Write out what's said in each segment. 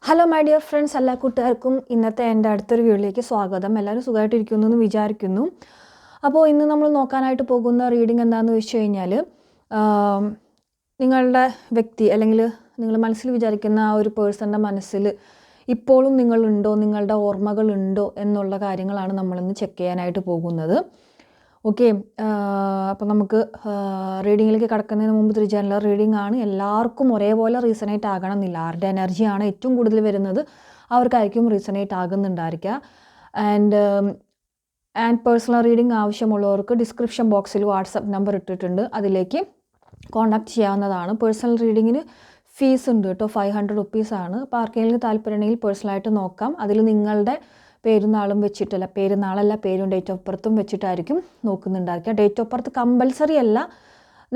Hello my dear friends, എല്ലാ കൂട്ടുകാർക്കും ഇന്നത്തെ എൻ്റെ അടുത്തൊരു വീഡിയോയിലേക്ക് സ്വാഗതം. എല്ലാവരും സുഖമായിട്ടിരിക്കുന്നു എന്ന് വിചാരിക്കുന്നു. അപ്പോൾ ഇന്ന് നമ്മൾ നോക്കാനായിട്ട് പോകുന്ന റീഡിംഗ് എന്താണെന്ന് വെച്ച് കഴിഞ്ഞാൽ, നിങ്ങളുടെ വ്യക്തി അല്ലെങ്കിൽ നിങ്ങൾ മനസ്സിൽ വിചാരിക്കുന്ന ആ ഒരു പേഴ്സൻ്റെ മനസ്സിൽ ഇപ്പോഴും നിങ്ങളുണ്ടോ, നിങ്ങളുടെ ഓർമ്മകളുണ്ടോ എന്നുള്ള കാര്യങ്ങളാണ് നമ്മളിന്ന് ചെക്ക് ചെയ്യാനായിട്ട് പോകുന്നത്. ഓക്കെ, അപ്പോൾ നമുക്ക് റീഡിങ്ങിലേക്ക് കടക്കുന്നതിന് മുമ്പ് ഒരു ജനറൽ റീഡിംഗ് ആണ്. എല്ലാവർക്കും ഒരേപോലെ റീസണേറ്റ് ആകണം എന്നില്ല. ആരുടെ എനർജിയാണ് ഏറ്റവും കൂടുതൽ വരുന്നത് അവർക്കായിരിക്കും റീസണേറ്റ് ആകുന്നുണ്ടായിരിക്കുക. ആൻഡ് പേഴ്സണൽ റീഡിംഗ് ആവശ്യമുള്ളവർക്ക് ഡിസ്ക്രിപ്ഷൻ ബോക്സിൽ വാട്സപ്പ് നമ്പർ ഇട്ടിട്ടുണ്ട്, അതിലേക്ക് കോൺടാക്റ്റ് ചെയ്യാവുന്നതാണ്. പേഴ്സണൽ റീഡിങ്ങിന് ഫീസ് ഉണ്ട് കേട്ടോ, 500 റുപ്പീസാണ്. അപ്പോൾ ആർക്കെങ്കിലും താല്പര്യമുണ്ടെങ്കിൽ പേഴ്സണലായിട്ട് നോക്കാം. അതിൽ നിങ്ങളുടെ പേരുന്നാളും വെച്ചിട്ടല്ല, പേരും ഡേറ്റ് ഓഫ് ബർത്തും വെച്ചിട്ടായിരിക്കും നോക്കുന്നുണ്ടായിരിക്കുക. ഡേറ്റ് ഓഫ് ബർത്ത് കമ്പൽസറി അല്ല.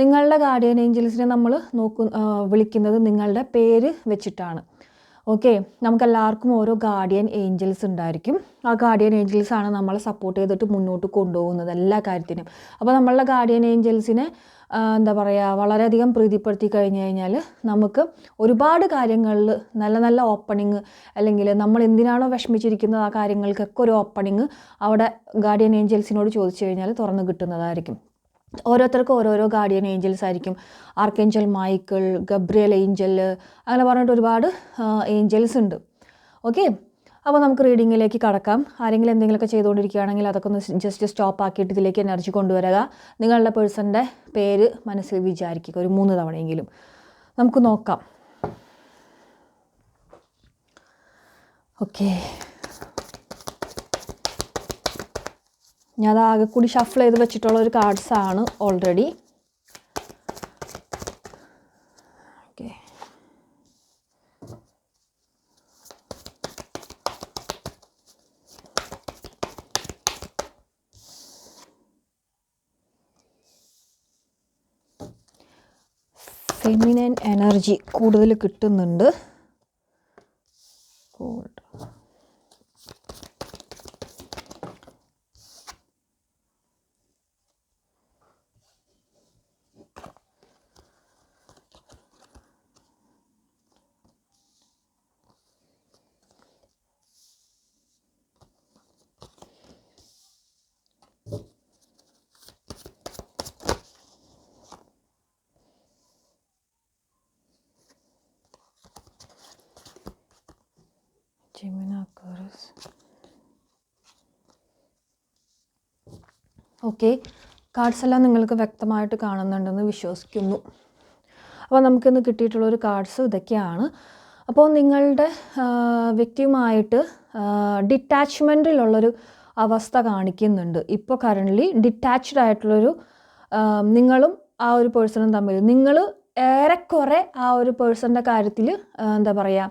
നിങ്ങളുടെ ഗാർഡിയൻ ഏഞ്ചൽസിനെ നമ്മൾ വിളിക്കുന്നത് നിങ്ങളുടെ പേര് വെച്ചിട്ടാണ്. ഓക്കെ, നമുക്കെല്ലാവർക്കും ഓരോ ഗാർഡിയൻ ഏഞ്ചൽസ് ഉണ്ടായിരിക്കും. ആ ഗാർഡിയൻ ഏഞ്ചൽസാണ് നമ്മളെ സപ്പോർട്ട് ചെയ്തിട്ട് മുന്നോട്ട് കൊണ്ടുപോകുന്നത് എല്ലാ കാര്യത്തിനും. അപ്പോൾ നമ്മളുടെ ഗാർഡിയൻ ഏഞ്ചൽസിനെ എന്താ പറയുക, വളരെയധികം പ്രീതിപ്പെടുത്തി കഴിഞ്ഞ് കഴിഞ്ഞാൽ നമുക്ക് ഒരുപാട് കാര്യങ്ങളിൽ നല്ല നല്ല ഓപ്പണിങ്, അല്ലെങ്കിൽ നമ്മൾ എന്തിനാണോ വിഷമിച്ചിരിക്കുന്നത് ആ കാര്യങ്ങൾക്കൊക്കെ ഒരു ഓപ്പണിങ് അവിടെ ഗാർഡിയൻ ഏഞ്ചൽസിനോട് ചോദിച്ചു കഴിഞ്ഞാൽ തുറന്നു കിട്ടുന്നതായിരിക്കും. ഓരോരുത്തർക്കും ഓരോരോ ഗാർഡിയൻ ഏഞ്ചൽസ് ആയിരിക്കും. ആർക്കേഞ്ചൽ മൈക്കിൾ, ഗബ്രിയൽ ഏഞ്ചൽ, അങ്ങനെ പറഞ്ഞിട്ട് ഒരുപാട് ഏഞ്ചൽസ് ഉണ്ട്. ഓക്കെ, അപ്പോൾ നമുക്ക് റീഡിങ്ങിലേക്ക് കടക്കാം. ആരെങ്കിലും എന്തെങ്കിലുമൊക്കെ ചെയ്തുകൊണ്ടിരിക്കുകയാണെങ്കിൽ അതൊക്കെ ഒന്ന് ജസ്റ്റ് സ്റ്റോപ്പ് ആക്കിയിട്ട് ഇതിലേക്ക് എനർജി കൊണ്ടുവരിക. നിങ്ങളുടെ പേഴ്സൻ്റെ പേര് മനസ്സിൽ വിചാരിക്കുക ഒരു 3 തവണയെങ്കിലും. നമുക്ക് നോക്കാം. ഓക്കെ, ഞാൻ ആകെ കൂടി ഷഫിൾ ചെയ്ത് വെച്ചിട്ടുള്ള ഒരു കാർഡ്സാണ് ഓൾറെഡി. ഓക്കെ, ഫെമിനൈൻ എനർജി കൂടുതൽ കിട്ടുന്നുണ്ട്. ഗോൾഡ്, ഓക്കെ, കാർഡ്സ് എല്ലാം നിങ്ങൾക്ക് വ്യക്തമായിട്ട് കാണുന്നുണ്ടെന്ന് വിശ്വസിക്കുന്നു. അപ്പോൾ നമുക്കിന്ന് കിട്ടിയിട്ടുള്ളൊരു കാർഡ്സ് ഇതൊക്കെയാണ്. അപ്പോൾ നിങ്ങളുടെ വ്യക്തിയുമായിട്ട് ഡിറ്റാച്ച്മെൻറ്റിലുള്ളൊരു അവസ്ഥ കാണിക്കുന്നുണ്ട്. ഇപ്പോൾ കറൻ്റ്ലി ഡിറ്റാച്ച്ഡ് ആയിട്ടുള്ളൊരു നിങ്ങളും ആ ഒരു പേഴ്സണും തമ്മിൽ, നിങ്ങൾ ഏറെക്കുറെ ആ ഒരു പേഴ്സൻ്റെ കാര്യത്തിൽ എന്താ പറയുക,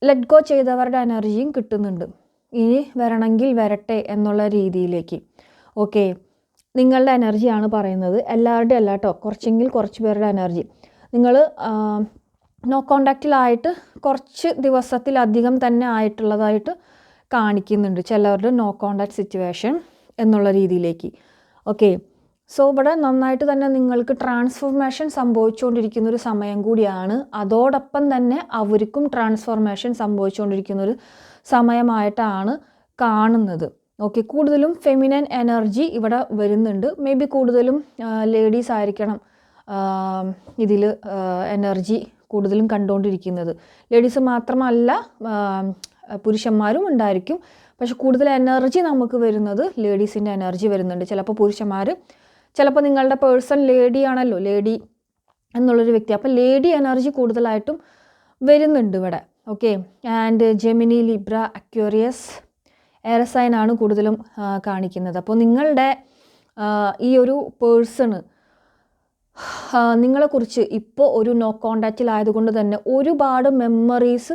ലെറ്റ് ഗോ ചെയ്തവരുടെ എനർജിയും കിട്ടുന്നുണ്ട്. ഇനി വരണമെങ്കിൽ വരട്ടെ എന്നുള്ള രീതിയിലേക്ക്. ഓക്കെ, നിങ്ങളുടെ എനർജിയാണ് പറയുന്നത്, എല്ലാവരുടെയും അല്ല കേട്ടോ, കുറച്ച് പേരുടെ എനർജി. നിങ്ങൾ നോ കോണ്ടാക്റ്റിലായിട്ട് കുറച്ച് ദിവസത്തിലധികം തന്നെ ആയിട്ടുള്ളതായിട്ട് കാണിക്കുന്നുണ്ട് ചിലവരുടെ നോ കോണ്ടാക്ട് സിറ്റുവേഷൻ എന്നുള്ള രീതിയിലേക്ക്. ഓക്കെ, സോ ഇവിടെ നന്നായിട്ട് തന്നെ നിങ്ങൾക്ക് ട്രാൻസ്ഫോർമേഷൻ സംഭവിച്ചുകൊണ്ടിരിക്കുന്നൊരു സമയം കൂടിയാണ്. അതോടൊപ്പം തന്നെ അവർക്കും ട്രാൻസ്ഫോർമേഷൻ സംഭവിച്ചുകൊണ്ടിരിക്കുന്നൊരു സമയമായിട്ടാണ് കാണുന്നത്. ഓക്കെ, കൂടുതലും ഫെമിനൈൻ എനർജി ഇവിടെ വരുന്നുണ്ട്. മേ ബി കൂടുതലും ലേഡീസ് ആയിരിക്കണം ഇതിൽ എനർജി കൂടുതലും കണ്ടുകൊണ്ടിരിക്കുന്നത്. ലേഡീസ് മാത്രമല്ല, പുരുഷന്മാരും ഉണ്ടായിരിക്കും. പക്ഷെ കൂടുതൽ എനർജി നമുക്ക് വരുന്നത് ലേഡീസിൻ്റെ എനർജി വരുന്നുണ്ട്. ചിലപ്പോൾ പുരുഷന്മാർ, ചിലപ്പോൾ നിങ്ങളുടെ പേഴ്സൺ ലേഡി ആണല്ലോ, ലേഡി എന്നുള്ളൊരു വ്യക്തി, അപ്പോൾ ലേഡി എനർജി കൂടുതലായിട്ടും വരുന്നുണ്ട് ഇവിടെ. Okay, and Gemini, Libra, Aquarius, air സൈനാണ് കൂടുതലും കാണിക്കുന്നത്. അപ്പോൾ നിങ്ങളുടെ ഈ ഒരു പേഴ്സണ് നിങ്ങളെക്കുറിച്ച് ഇപ്പോൾ ഒരു നോ കോണ്ടാക്റ്റിലായതുകൊണ്ട് തന്നെ ഒരുപാട് മെമ്മറീസ്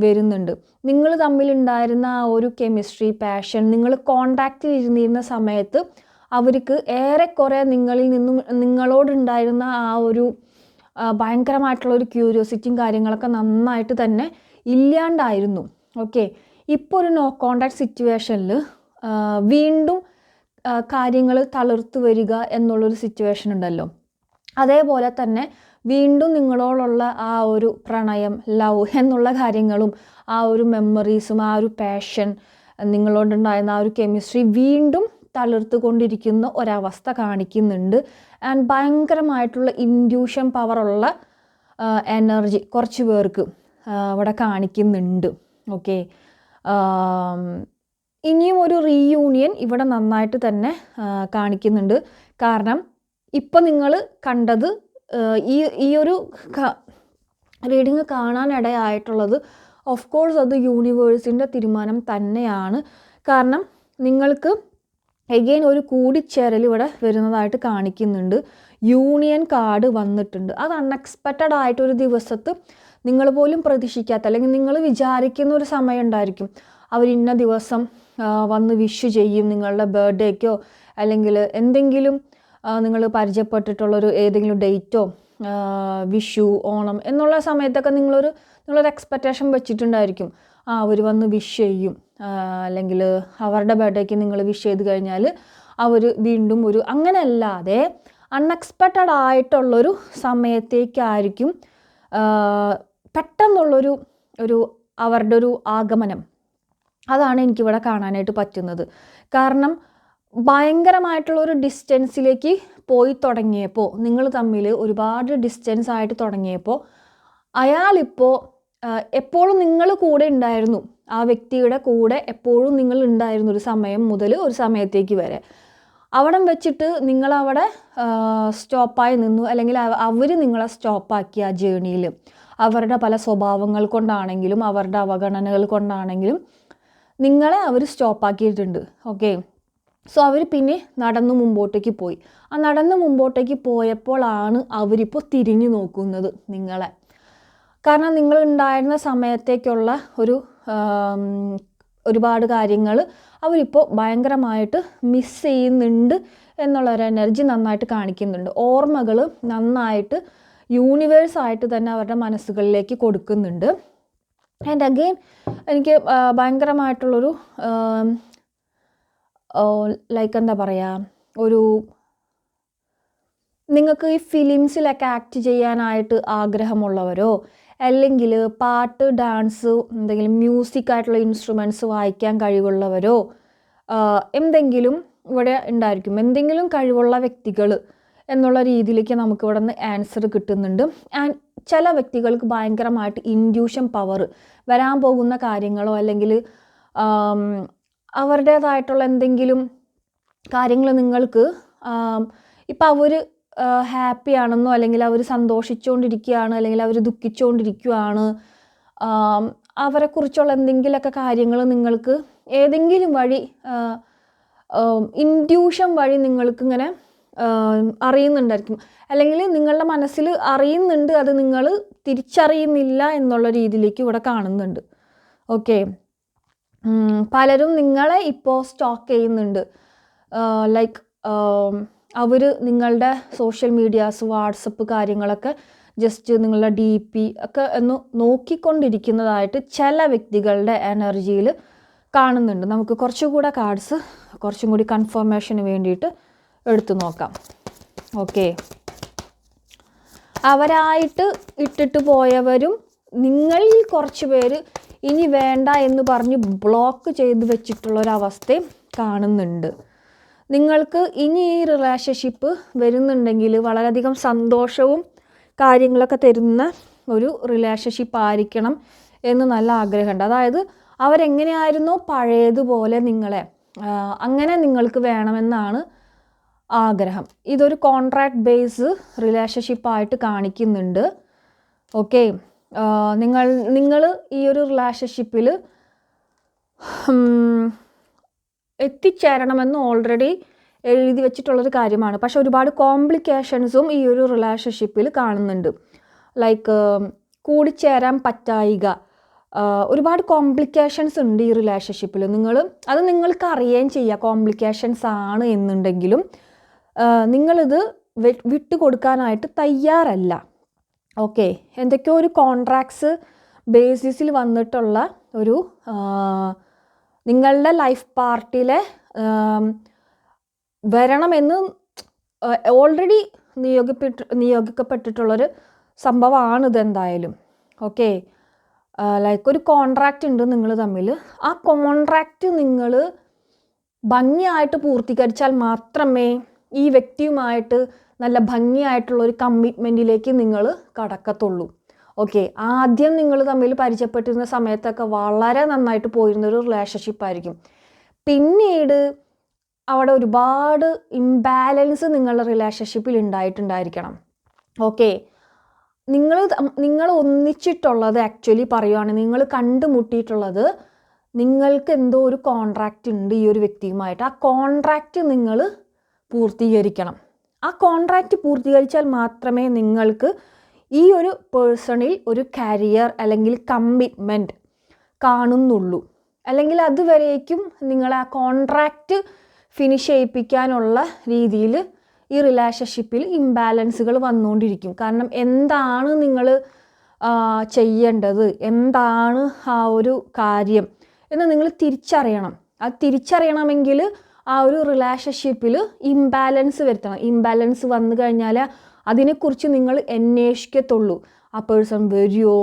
വരുന്നുണ്ട്. നിങ്ങൾ തമ്മിലുണ്ടായിരുന്ന ആ ഒരു കെമിസ്ട്രി, പാഷൻ, നിങ്ങൾ കോണ്ടാക്റ്റിൽ ഇരുന്നിരുന്ന സമയത്ത് അവർക്ക് ഏറെക്കുറെ നിങ്ങളിൽ നിന്നും നിങ്ങളോടുണ്ടായിരുന്ന ആ ഒരു ഭയങ്കരമായിട്ടുള്ളൊരു ക്യൂരിയോസിറ്റിയും കാര്യങ്ങളൊക്കെ നന്നായിട്ട് തന്നെ ഇല്ലാണ്ടായിരുന്നു. ഓക്കെ, ഇപ്പോൾ ഒരു നോ കോണ്ടാക്ട് സിറ്റുവേഷനിൽ വീണ്ടും കാര്യങ്ങൾ തളിർത്ത് വരിക എന്നുള്ളൊരു സിറ്റുവേഷൻ ഉണ്ടല്ലോ, അതേപോലെ തന്നെ വീണ്ടും നിങ്ങളോടുള്ള ആ ഒരു പ്രണയം, ലവ് എന്നുള്ള കാര്യങ്ങളും ആ ഒരു മെമ്മറീസും ആ ഒരു പാഷൻ, നിങ്ങളോടുണ്ടായിരുന്ന ആ ഒരു കെമിസ്ട്രി വീണ്ടും തളിർത്തുകൊണ്ടിരിക്കുന്ന ഒരവസ്ഥ കാണിക്കുന്നുണ്ട്. ആൻഡ് ഭയങ്കരമായിട്ടുള്ള ഇൻഡ്യൂഷൻ പവറുള്ള എനർജി കുറച്ച് പേർക്ക് ഇവിടെ കാണിക്കുന്നുണ്ട്. ഓക്കെ, ഇനിയും ഒരു റീയൂണിയൻ ഇവിടെ നന്നായിട്ട് തന്നെ കാണിക്കുന്നുണ്ട്. കാരണം ഇപ്പം നിങ്ങൾ കണ്ടത് ഈ ഒരു റീഡിങ് കാണാനിടയായിട്ടുള്ളത് ഓഫ് കോഴ്സ് അത് യൂണിവേഴ്സിൻ്റെ തീരുമാനം തന്നെയാണ്. കാരണം നിങ്ങൾക്ക് എഗെയിൻ ഒരു കൂടിച്ചേരൽ ഇവിടെ വരുന്നതായിട്ട് കാണിക്കുന്നുണ്ട്. യൂണിയൻ കാർഡ് വന്നിട്ടുണ്ട്. അത് അൺഎക്സ്പെക്റ്റഡ് ആയിട്ടൊരു ദിവസത്ത് നിങ്ങൾ പോലും പ്രതീക്ഷിക്കാത്ത, അല്ലെങ്കിൽ നിങ്ങൾ വിചാരിക്കുന്ന ഒരു സമയം ഉണ്ടായിരിക്കും. അവർ ഇന്ന ദിവസം വന്ന് വിഷ് ചെയ്യും, നിങ്ങളുടെ ബർത്ത്ഡേക്കോ അല്ലെങ്കിൽ എന്തെങ്കിലും നിങ്ങൾ പരിചയപ്പെട്ടിട്ടുള്ളൊരു ഏതെങ്കിലും ഡേറ്റോ, വിഷു, ഓണം എന്നുള്ള സമയത്തൊക്കെ നിങ്ങളൊരു എക്സ്പെക്റ്റേഷൻ വെച്ചിട്ടുണ്ടായിരിക്കും. അവർ വന്ന് വിഷ് ചെയ്യും, അല്ലെങ്കിൽ അവരുടെ ബർത്ത്ഡേക്ക് നിങ്ങൾ വിഷ് ചെയ്ത് കഴിഞ്ഞാൽ അവർ വീണ്ടും അങ്ങനെയല്ലാതെ അൺഎക്സ്പെക്റ്റഡ് ആയിട്ടുള്ളൊരു സമയത്തേക്കായിരിക്കും പെട്ടെന്നുള്ളൊരു അവരുടെ ഒരു ആഗമനം. അതാണ് എനിക്കിവിടെ കാണാനായിട്ട് പറ്റുന്നത്. കാരണം ഭയങ്കരമായിട്ടുള്ളൊരു ഡിസ്റ്റൻസിലേക്ക് പോയി തുടങ്ങിയപ്പോൾ, നിങ്ങൾ തമ്മിൽ ഒരുപാട് ഡിസ്റ്റൻസ് ആയിട്ട് തുടങ്ങിയപ്പോൾ, അയാളിപ്പോൾ എപ്പോഴും നിങ്ങൾ കൂടെ ഉണ്ടായിരുന്നു, ആ വ്യക്തിയുടെ കൂടെ എപ്പോഴും നിങ്ങൾ ഉണ്ടായിരുന്നു, ഒരു സമയം മുതൽ ഒരു സമയത്തേക്ക് വരെ. അവിടെ വെച്ചിട്ട് നിങ്ങളവിടെ സ്റ്റോപ്പായി നിന്നു, അല്ലെങ്കിൽ അവർ നിങ്ങളെ സ്റ്റോപ്പാക്കി ആ ജേണിയിൽ. അവരുടെ പല സ്വഭാവങ്ങൾ കൊണ്ടാണെങ്കിലും അവരുടെ അവഗണനകൾ കൊണ്ടാണെങ്കിലും നിങ്ങളെ അവർ സ്റ്റോപ്പാക്കിയിട്ടുണ്ട്. ഓക്കെ, സോ അവർ പിന്നെ നടന്നു മുമ്പോട്ടേക്ക് പോയി. ആ നടന്നു മുമ്പോട്ടേക്ക് പോയപ്പോഴാണ് അവരിപ്പോൾ തിരിഞ്ഞു നോക്കുന്നത് നിങ്ങളെ. കാരണം നിങ്ങളുണ്ടായിരുന്ന സമയത്തേക്കുള്ള ഒരുപാട് കാര്യങ്ങൾ അവരിപ്പോൾ ഭയങ്കരമായിട്ട് മിസ് ചെയ്യുന്നുണ്ട് എന്നുള്ളൊരു എനർജി നന്നായിട്ട് കാണിക്കുന്നുണ്ട്. ഓർമ്മകൾ നന്നായിട്ട് യൂണിവേഴ്സായിട്ട് തന്നെ അവരുടെ മനസ്സുകളിലേക്ക് കൊടുക്കുന്നുണ്ട്. ആൻഡ് അഗെയിൻ എനിക്ക് ഭയങ്കരമായിട്ടുള്ളൊരു ലൈക്ക് എന്താ പറയുക, നിങ്ങൾക്ക് ഈ ഫിലിംസിലൊക്കെ ആക്ട് ചെയ്യാനായിട്ട് ആഗ്രഹമുള്ളവരോ, അല്ലെങ്കിൽ പാട്ട്, ഡാൻസ്, എന്തെങ്കിലും മ്യൂസിക് ആയിട്ടുള്ള ഇൻസ്ട്രുമെൻറ്റ്സ് വായിക്കാൻ കഴിവുള്ളവരോ എന്തെങ്കിലും ഇവിടെ ഉണ്ടായിരിക്കും. എന്തെങ്കിലും കഴിവുള്ള വ്യക്തികൾ എന്നുള്ള രീതിയിലേക്ക് നമുക്കിവിടെ നിന്ന് ആൻസർ കിട്ടുന്നുണ്ട്. ആൻഡ് ചില വ്യക്തികൾക്ക് ഭയങ്കരമായിട്ട് ഇൻഡ്യൂഷൻ പവർ, വരാൻ പോകുന്ന കാര്യങ്ങളോ അല്ലെങ്കിൽ അവരുടേതായിട്ടുള്ള എന്തെങ്കിലും കാര്യങ്ങൾ നിങ്ങൾക്ക് ഇപ്പം അവർ ഹാപ്പി ആണെന്നോ, അല്ലെങ്കിൽ അവർ സന്തോഷിച്ചുകൊണ്ടിരിക്കുകയാണ്, അല്ലെങ്കിൽ അവർ ദുഃഖിച്ചുകൊണ്ടിരിക്കുകയാണ്, അവരെക്കുറിച്ചുള്ള എന്തെങ്കിലുമൊക്കെ കാര്യങ്ങൾ നിങ്ങൾക്ക് ഏതെങ്കിലും വഴി ഇൻഡ്യൂഷൻ വഴി നിങ്ങൾക്കിങ്ങനെ അറിയുന്നുണ്ടായിരിക്കും, അല്ലെങ്കിൽ നിങ്ങളുടെ മനസ്സിൽ അറിയുന്നുണ്ട്, അത് നിങ്ങൾ തിരിച്ചറിയുന്നില്ല എന്നുള്ള രീതിയിലേക്ക് ഇവിടെ കാണുന്നുണ്ട്. ഓക്കെ, പലരും നിങ്ങളെ ഇപ്പോൾ സ്റ്റോക്ക് ചെയ്യുന്നുണ്ട്. ലൈക്ക് അവർ നിങ്ങളുടെ സോഷ്യൽ മീഡിയാസ്, വാട്സപ്പ് കാര്യങ്ങളൊക്കെ ജസ്റ്റ് നിങ്ങളുടെ DP ഒക്കെ ഒന്ന് നോക്കിക്കൊണ്ടിരിക്കുന്നതായിട്ട് ചില വ്യക്തികളുടെ എനർജിയിൽ കാണുന്നുണ്ട്. നമുക്ക് കുറച്ചുകൂടെ കാർഡ്സ് കുറച്ചും കൂടി കൺഫർമേഷന് വേണ്ടിയിട്ട് എടുത്തു നോക്കാം. ഓക്കെ, അവരായിട്ട് ഇട്ടിട്ട് പോയവരും നിങ്ങളിൽ കുറച്ച് പേര് ഇനി വേണ്ട എന്ന് പറഞ്ഞ് ബ്ലോക്ക് ചെയ്ത് വെച്ചിട്ടുള്ളൊരവസ്ഥയും കാണുന്നുണ്ട്. നിങ്ങൾക്ക് ഇനി ഈ റിലേഷൻഷിപ്പ് വരുന്നുണ്ടെങ്കിൽ വളരെയധികം സന്തോഷവും കാര്യങ്ങളൊക്കെ തരുന്ന ഒരു റിലേഷൻഷിപ്പ് ആയിരിക്കണം എന്ന് നല്ല ആഗ്രഹമുണ്ട്. അതായത് അവരെങ്ങനെയായിരുന്നോ പഴയതുപോലെ നിങ്ങളെ അങ്ങനെ നിങ്ങൾക്ക് വേണമെന്നാണ് ആഗ്രഹം. ഇതൊരു കോൺട്രാക്ട് ബേസ് റിലേഷൻഷിപ്പായിട്ട് കാണിക്കുന്നുണ്ട്. ഓക്കെ, നിങ്ങൾ ഈ ഒരു റിലേഷൻഷിപ്പിൽ എത്തിച്ചേരണമെന്ന് ഓൾറെഡി എഴുതി വെച്ചിട്ടുള്ളൊരു കാര്യമാണ്. പക്ഷെ ഒരുപാട് കോംപ്ലിക്കേഷൻസും ഈ ഒരു റിലേഷൻഷിപ്പിൽ കാണുന്നുണ്ട്. ലൈക്ക് കൂടിച്ചേരാൻ പറ്റായിക, ഒരുപാട് കോംപ്ലിക്കേഷൻസ് ഉണ്ട് ഈ റിലേഷൻഷിപ്പിൽ. അത് നിങ്ങൾക്ക് അറിയുകയും ചെയ്യുക കോംപ്ലിക്കേഷൻസ് ആണ് എന്നുണ്ടെങ്കിലും നിങ്ങളിത് വിട്ടുകൊടുക്കാനായിട്ട് തയ്യാറല്ല. ഓക്കെ, എന്തൊക്കെയോ ഒരു കോൺട്രാക്ട്സ് ബേസിസിൽ വന്നിട്ടുള്ള ഒരു നിങ്ങളുടെ ലൈഫ് പാർട്ടിലെ വരണമെന്ന് ഓൾറെഡി നിയോഗിക്കപ്പെട്ടിട്ടുള്ളൊരു സംഭവമാണിത് എന്തായാലും. ഓക്കെ, ലൈക്ക് ഒരു കോൺട്രാക്റ്റ് ഉണ്ട് നിങ്ങൾ തമ്മിൽ. ആ കോൺട്രാക്റ്റ് നിങ്ങൾ ഭംഗിയായിട്ട് പൂർത്തീകരിച്ചാൽ മാത്രമേ ഈ വ്യക്തിയുമായിട്ട് നല്ല ഭംഗിയായിട്ടുള്ള ഒരു കമ്മിറ്റ്മെൻറ്റിലേക്ക് നിങ്ങൾ കടക്കത്തുള്ളൂ. ഓക്കെ, ആദ്യം നിങ്ങൾ തമ്മിൽ പരിചയപ്പെട്ടിരുന്ന സമയത്തൊക്കെ വളരെ നന്നായിട്ട് പോയിരുന്നൊരു റിലേഷൻഷിപ്പായിരിക്കും. പിന്നീട് അവിടെ ഒരുപാട് ഇംബാലൻസ് നിങ്ങളുടെ റിലേഷൻഷിപ്പിൽ ഉണ്ടായിട്ടുണ്ടായിരിക്കണം. ഓക്കെ, നിങ്ങൾ ഒന്നിച്ചിട്ടുള്ളത് ആക്ച്വലി പറയുകയാണ്, നിങ്ങൾ കണ്ടുമുട്ടിയിട്ടുള്ളത് നിങ്ങൾക്ക് എന്തോ ഒരു കോൺട്രാക്റ്റ് ഉണ്ട് ഈ ഒരു വ്യക്തിയുമായിട്ട്. ആ കോൺട്രാക്റ്റ് നിങ്ങൾ പൂർത്തീകരിക്കണം. ആ കോൺട്രാക്റ്റ് പൂർത്തീകരിച്ചാൽ മാത്രമേ നിങ്ങൾക്ക് ഈ ഒരു പേഴ്സണിൽ ഒരു കരിയർ അല്ലെങ്കിൽ കമ്മിറ്റ്മെൻറ്റ് കാണുന്നുള്ളൂ. അല്ലെങ്കിൽ അതുവരേക്കും നിങ്ങൾ ആ കോൺട്രാക്റ്റ് ഫിനിഷ് ചെയ്യിപ്പിക്കാനുള്ള രീതിയിൽ ഈ റിലേഷൻഷിപ്പിൽ ഇംബാലൻസുകൾ വന്നുകൊണ്ടിരിക്കും. കാരണം എന്താണ് നിങ്ങൾ ചെയ്യേണ്ടത്, എന്താണ് ആ ഒരു കാര്യം എന്ന് നിങ്ങൾ തിരിച്ചറിയണം. അത് തിരിച്ചറിയണമെങ്കിൽ ആ ഒരു റിലേഷൻഷിപ്പിൽ ഇംബാലൻസ് വരുത്തണം. ഇംബാലൻസ് വന്നു കഴിഞ്ഞാൽ അതിനെക്കുറിച്ച് നിങ്ങൾ അന്വേഷിക്കത്തുള്ളൂ. ആ പേഴ്സൺ വരുമോ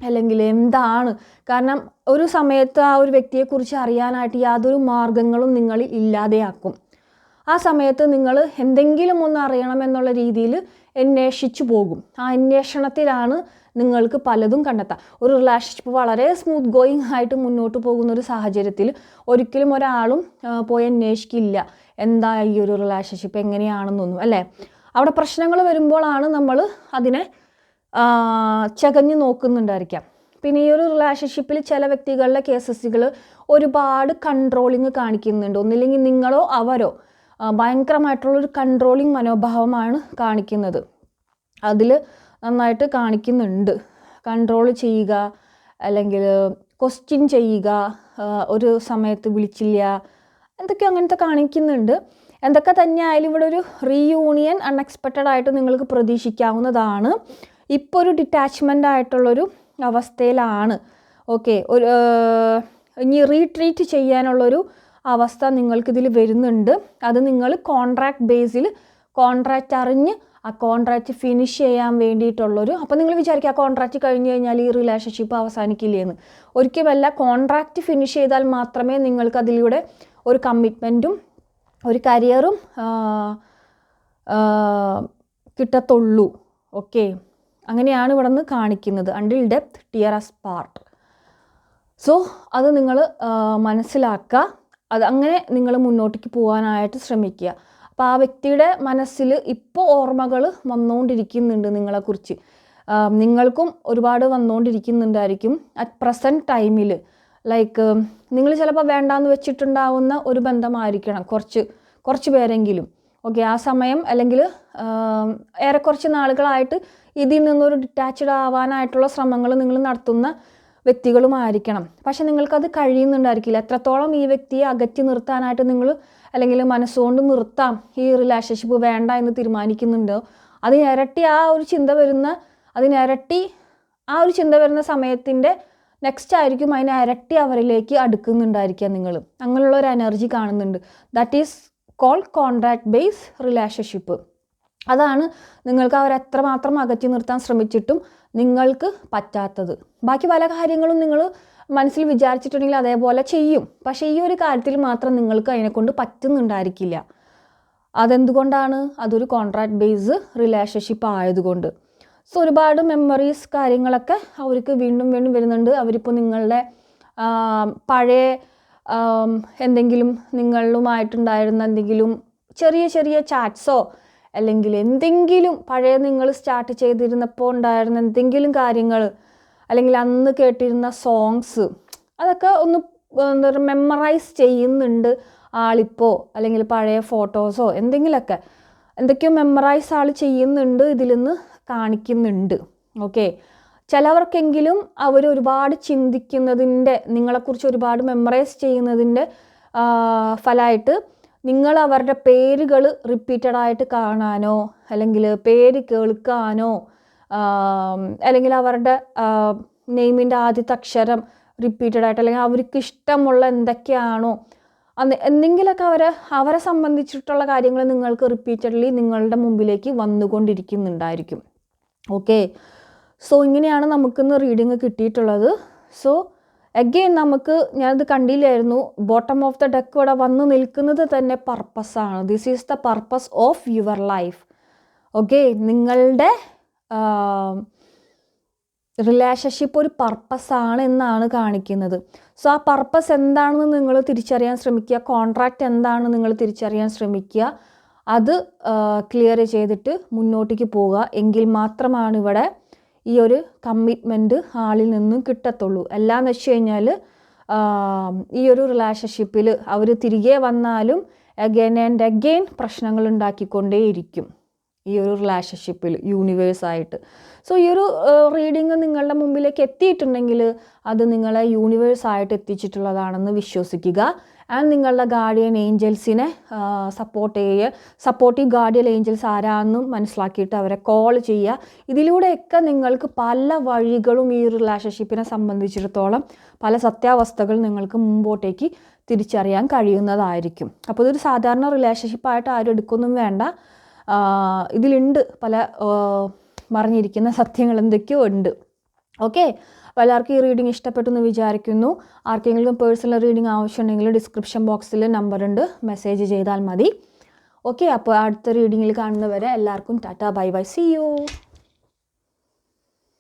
അല്ലെങ്കിൽ എന്താണ്. കാരണം ഒരു സമയത്ത് ആ ഒരു വ്യക്തിയെക്കുറിച്ച് അറിയാനായിട്ട് യാതൊരു മാർഗങ്ങളും നിങ്ങൾ ഇല്ലാതെയാക്കും. ആ സമയത്ത് നിങ്ങൾ എന്തെങ്കിലും ഒന്ന് അറിയണമെന്നുള്ള രീതിയിൽ അന്വേഷിച്ചു പോകും. ആ അന്വേഷണത്തിലാണ് നിങ്ങൾക്ക് പലതും കണ്ടെത്താം. ഒരു റിലേഷൻഷിപ്പ് വളരെ സ്മൂത്ത് ഗോയിങ് ആയിട്ട് മുന്നോട്ട് പോകുന്ന ഒരു സാഹചര്യത്തിൽ ഒരിക്കലും ഒരാളും പോയി അന്വേഷിക്കില്ല എന്താ ഈ ഒരു റിലേഷൻഷിപ്പ് എങ്ങനെയാണെന്നൊന്നും, അല്ലേ? അവിടെ പ്രശ്നങ്ങൾ വരുമ്പോഴാണ് നമ്മൾ അതിനെ ചകഞ്ഞു നോക്കുന്നുണ്ടായിരിക്കാം. പിന്നെ ഈ ഒരു റിലേഷൻഷിപ്പിൽ ചില വ്യക്തികളുടെ കേസസുകൾ ഒരുപാട് കൺട്രോളിങ് കാണിക്കുന്നുണ്ട്. ഒന്നില്ലെങ്കിൽ നിങ്ങളോ അവരോ ഭയങ്കരമായിട്ടുള്ളൊരു കൺട്രോളിങ് മനോഭാവമാണ് കാണിക്കുന്നത്. അതിൽ നന്നായിട്ട് കാണിക്കുന്നുണ്ട്. കൺട്രോൾ ചെയ്യുക, അല്ലെങ്കിൽ ക്വസ്റ്റ്യൻ ചെയ്യുക, ഒരു സമയത്ത് വിളിച്ചില്ല, എന്തൊക്കെ അങ്ങനത്തെ കാണിക്കുന്നുണ്ട്. എന്തൊക്കെ തന്നെ ആയാലും ഇവിടെ ഒരു റീയൂണിയൻ അൺഎക്സ്പെക്റ്റഡ് ആയിട്ട് നിങ്ങൾക്ക് പ്രതീക്ഷിക്കാവുന്നതാണ്. ഇപ്പോൾ ഒരു ഡിറ്റാച്ച്മെൻ്റ് ആയിട്ടുള്ളൊരു അവസ്ഥയിലാണ്. ഓക്കെ, ഒരു ഇനി റീട്രീറ്റ് ചെയ്യാനുള്ളൊരു അവസ്ഥ നിങ്ങൾക്കിതിൽ വരുന്നുണ്ട്. അത് നിങ്ങൾ കോൺട്രാക്ട് ബേസിൽ കോൺട്രാക്റ്റ് അറിഞ്ഞ് ആ കോൺട്രാക്റ്റ് ഫിനിഷ് ചെയ്യാൻ വേണ്ടിയിട്ടുള്ളൊരു, അപ്പോൾ നിങ്ങൾ വിചാരിക്കുക ആ കോൺട്രാക്റ്റ് കഴിഞ്ഞ് കഴിഞ്ഞാൽ ഈ റിലേഷൻഷിപ്പ് അവസാനിക്കില്ലേന്ന്. ഒരിക്കലുമല്ല. കോൺട്രാക്റ്റ് ഫിനിഷ് ചെയ്താൽ മാത്രമേ നിങ്ങൾക്ക് അതിലൂടെ ഒരു കമ്മിറ്റ്മെൻറ്റും ഒരു കരിയറും കിട്ടത്തുള്ളൂ. ഓക്കെ, അങ്ങനെയാണ് ഇവിടെ നിന്ന് കാണിക്കുന്നത്. അണ്ടിൽ ഡെപ്ത് ടിയർ അസ് പാർട്ട്. സോ അത് നിങ്ങൾ മനസ്സിലാക്കുക. അത് അങ്ങനെ നിങ്ങൾ മുന്നോട്ടേക്ക് പോകാനായിട്ട് ശ്രമിക്കുക. അപ്പോൾ ആ വ്യക്തിയുടെ മനസ്സിൽ ഇപ്പോൾ ഓർമ്മകൾ വന്നുകൊണ്ടിരിക്കുന്നുണ്ട് നിങ്ങളെക്കുറിച്ച്. നിങ്ങൾക്കും ഒരുപാട് വന്നുകൊണ്ടിരിക്കുന്നുണ്ടായിരിക്കും അറ്റ് പ്രസൻറ്റ് ടൈമിൽ. ലൈക്ക് നിങ്ങൾ ചിലപ്പോൾ വേണ്ടാന്ന് വെച്ചിട്ടുണ്ടാവുന്ന ഒരു ബന്ധമായിരിക്കണം കുറച്ച് പേരെങ്കിലും. ഓക്കെ, ആ സമയം അല്ലെങ്കിൽ ഏറെക്കുറച്ച് നാളുകളായിട്ട് ഇതിൽ നിന്നൊരു ഡിറ്റാച്ച്ഡ് ആവാനായിട്ടുള്ള ശ്രമങ്ങൾ നിങ്ങൾ നടത്തുന്ന വ്യക്തികളുമായിരിക്കണം. പക്ഷെ നിങ്ങൾക്കത് കഴിയുന്നുണ്ടായിരിക്കില്ല. എത്രത്തോളം ഈ വ്യക്തിയെ അകറ്റി നിർത്താനായിട്ട് നിങ്ങൾ അല്ലെങ്കിൽ മനസ്സുകൊണ്ട് നിർത്താം, ഈ റിലേഷൻഷിപ്പ് വേണ്ട എന്ന് തീരുമാനിക്കുന്നുണ്ടോ, അതിനിരട്ടി ആ ഒരു ചിന്ത വരുന്ന സമയത്തിൻ്റെ നെക്സ്റ്റ് ആയിരിക്കും അതിനിരട്ടി അവരിലേക്ക് അടുക്കുന്നുണ്ടായിരിക്കുക നിങ്ങൾ. അങ്ങനെയുള്ള ഒരു എനർജി കാണുന്നുണ്ട്. That is called contract base relationship. അതാണ് നിങ്ങൾക്ക് അവരെത്രമാത്രം അകറ്റി നിർത്താൻ ശ്രമിച്ചിട്ടും നിങ്ങൾക്ക് പറ്റാത്തത്. ബാക്കി പല കാര്യങ്ങളും നിങ്ങൾ മനസ്സിൽ വിചാരിച്ചിട്ടുണ്ടെങ്കിൽ അതേപോലെ ചെയ്യും. പക്ഷേ ഈ ഒരു കാര്യത്തിൽ മാത്രം നിങ്ങൾക്ക് അതിനെക്കൊണ്ട് പറ്റുന്നുണ്ടായിരിക്കില്ല. അതെന്തുകൊണ്ടാണ്? അതൊരു കോൺട്രാക്ട് ബേസ് റിലേഷൻഷിപ്പ് ആയതുകൊണ്ട്. സോ ഒരുപാട് മെമ്മറീസ് കാര്യങ്ങളൊക്കെ അവർക്ക് വീണ്ടും വരുന്നുണ്ട്. അവരിപ്പോൾ നിങ്ങളുടെ പഴയ എന്തെങ്കിലും നിങ്ങളുമായിട്ടുണ്ടായിരുന്ന എന്തെങ്കിലും ചെറിയ ചാറ്റ്സോ അല്ലെങ്കിൽ എന്തെങ്കിലും പഴയ നിങ്ങൾ സ്റ്റാർട്ട് ചെയ്തിരുന്നപ്പോൾ ഉണ്ടായിരുന്ന എന്തെങ്കിലും കാര്യങ്ങൾ, അല്ലെങ്കിൽ അന്ന് കേട്ടിരുന്ന സോങ്സ്, അതൊക്കെ ഒന്ന് എന്താ പറയുക മെമ്മറൈസ് ചെയ്യുന്നുണ്ട് ആളിപ്പോൾ. അല്ലെങ്കിൽ പഴയ ഫോട്ടോസോ എന്തൊക്കെയോ മെമ്മറൈസ് ആൾ ചെയ്യുന്നുണ്ട്, ഇതിൽ നിന്ന് കാണിക്കുന്നുണ്ട്. ഓക്കെ, ചിലവർക്കെങ്കിലും അവർ ഒരുപാട് ചിന്തിക്കുന്നതിൻ്റെ, നിങ്ങളെക്കുറിച്ച് ഒരുപാട് മെമ്മറൈസ് ചെയ്യുന്നതിൻ്റെ ഫലമായിട്ട് നിങ്ങൾ അവരുടെ പേരുകൾ റിപ്പീറ്റഡായിട്ട് കാണാനോ അല്ലെങ്കിൽ പേര് കേൾക്കാനോ അല്ലെങ്കിൽ അവരുടെ നെയിമിൻ്റെ ആദ്യത്തെ അക്ഷരം റിപ്പീറ്റഡായിട്ട് അല്ലെങ്കിൽ അവർക്ക് ഇഷ്ടമുള്ള എന്തൊക്കെയാണോ എന്തെങ്കിലുമൊക്കെ അവരെ സംബന്ധിച്ചിട്ടുള്ള കാര്യങ്ങൾ നിങ്ങൾക്ക് റിപ്പീറ്റഡ്ലി നിങ്ങളുടെ മുമ്പിലേക്ക് വന്നുകൊണ്ടിരിക്കുന്നുണ്ടായിരിക്കും. ഓക്കെ, സോ ഇങ്ങനെയാണ് നമുക്കിന്ന് റീഡിങ് കിട്ടിയിട്ടുള്ളത്. സോ അഗെയിൻ നമുക്ക് ഞാനത് കണ്ടില്ലായിരുന്നു, ബോട്ടം ഓഫ് ദ ഡെക്ക് ഇവിടെ വന്ന് നിൽക്കുന്നത് തന്നെ പർപ്പസാണ്. This is the purpose of your life. Okay, നിങ്ങളുടെ റിലേഷൻഷിപ്പ് ഒരു പർപ്പസാണ് എന്നാണ് കാണിക്കുന്നത്. സോ ആ പർപ്പസ് എന്താണെന്ന് നിങ്ങൾ തിരിച്ചറിയാൻ ശ്രമിക്കുക, കോൺട്രാക്റ്റ് എന്താണെന്ന് നിങ്ങൾ തിരിച്ചറിയാൻ ശ്രമിക്കുക, അത് ക്ലിയർ ചെയ്തിട്ട് മുന്നോട്ടേക്ക് പോവുക. എങ്കിൽ മാത്രമാണ് ഇവിടെ ഈ ഒരു കമ്മിറ്റ്മെൻറ്റ് ആളിൽ നിന്നും കിട്ടത്തുള്ളൂ. എല്ലാന്ന് വെച്ച് കഴിഞ്ഞാൽ ഈ ഒരു റിലേഷൻഷിപ്പിൽ അവർ തിരികെ വന്നാലും അഗെയിൻ ആൻഡ് അഗെയിൻ പ്രശ്നങ്ങൾ ഉണ്ടാക്കിക്കൊണ്ടേയിരിക്കും ഈ ഒരു റിലേഷൻഷിപ്പിൽ യൂണിവേഴ്സായിട്ട്. സോ ഈ ഒരു റീഡിങ് നിങ്ങളുടെ മുമ്പിലേക്ക് എത്തിയിട്ടുണ്ടെങ്കിൽ അത് നിങ്ങളെ യൂണിവേഴ്സായിട്ട് എത്തിച്ചിട്ടുള്ളതാണെന്ന് വിശ്വസിക്കുക. ആൻഡ് നിങ്ങളുടെ ഗാർഡിയൻ ഏഞ്ചൽസിനെ സപ്പോർട്ടീവ് ഗാർഡിയൻ ഏഞ്ചൽസ് ആരാണെന്നും മനസ്സിലാക്കിയിട്ട് അവരെ കോൾ ചെയ്യുക. ഇതിലൂടെയൊക്കെ നിങ്ങൾക്ക് പല വഴികളും ഈ റിലേഷൻഷിപ്പിനെ സംബന്ധിച്ചിടത്തോളം പല സത്യാവസ്ഥകൾ നിങ്ങൾക്ക് മുമ്പോട്ടേക്ക് തിരിച്ചറിയാൻ കഴിയുന്നതായിരിക്കും. അപ്പോൾ ഇതൊരു സാധാരണ റിലേഷൻഷിപ്പായിട്ട് ആരും എടുക്കൊന്നും വേണ്ട. ഇതിലുണ്ട് പല മറിഞ്ഞിരിക്കുന്ന സത്യങ്ങൾ എന്തൊക്കെയോ ഉണ്ട്. ഓക്കെ, അപ്പോൾ എല്ലാവർക്കും ഈ റീഡിങ് ഇഷ്ടപ്പെട്ടു എന്ന് വിചാരിക്കുന്നു. ആർക്കെങ്കിലും പേഴ്സണൽ റീഡിങ് ആവശ്യമുണ്ടെങ്കിൽ ഡിസ്ക്രിപ്ഷൻ ബോക്സിൽ നമ്പറുണ്ട്, മെസ്സേജ് ചെയ്താൽ മതി. ഓക്കെ, അപ്പോൾ അടുത്ത റീഡിങ്ങിൽ കാണുന്നവരെ എല്ലാവർക്കും tata, bye bye, see U.